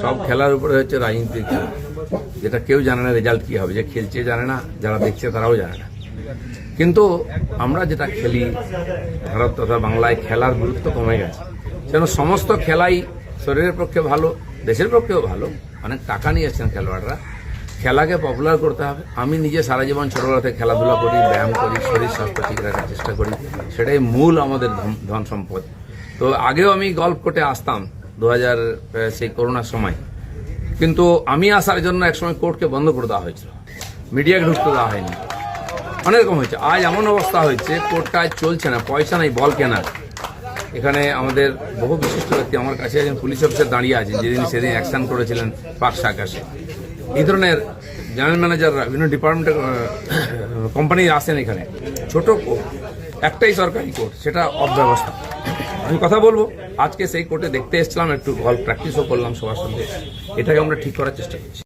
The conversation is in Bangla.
সব খেলার উপরে হচ্ছে রাজনীতির খেলা, যেটা কেউ জানে না রেজাল্ট কি হবে, যে খেলছে জানে না, যারা দেখছে তারাও জানে না। কিন্তু আমরা যেটা খেলি ভারত তথা বাংলায়, খেলার গুরুত্ব কমে গেছে। যেন সমস্ত খেলাই শরীরের পক্ষে ভালো, দেশের পক্ষেও ভালো। অনেক টাকা নিয়ে এসছেন খেলোয়াড়রা, খেলাকে পপুলার করতে হবে। আমি নিজে সারা জীবন ছোটবেলা থেকে খেলাধুলা করি, ব্যায়াম করি, শরীর স্বাস্থ্য ঠিক রাখার চেষ্টা করি, সেটাই মূল আমাদের ধন সম্পদ। তো আগেও আমি গল্ফ কোর্টে আসতাম 2000 সেই করোনার সময়, কিন্তু আমি আসার জন্য একসময় কোর্টকে বন্ধ করে দেওয়া হয়েছিল, মিডিয়াকে ঢুকতে দেওয়া হয়নি, অনেক রকম হয়েছে। আজ এমন অবস্থা হয়েছে কোর্টটা আজ চলছে না, পয়সা নেই বল কেনার। এখানে আমাদের বহু বিশিষ্ট ব্যক্তি, আমার কাছে একজন পুলিশ অফিসার দাঁড়িয়ে আছেন, সেদিন অ্যাকশন করেছিলেন পাকশা আকাশে। এই ধরনের জেনারেল ম্যানেজাররা বিভিন্ন ডিপার্টমেন্টের কোম্পানি আসেন এখানে। ছোট কোর্ট, একটাই সরকারি কোর্ট, সেটা অব্যবস্থা। আমি কথা বলবো, আজকে সেই কোর্টে দেখতে এসেছিলাম, একটু গল্ফ প্র্যাকটিসও করলাম সবার সঙ্গে। এটাকে আমরা ঠিক করার চেষ্টা করছি।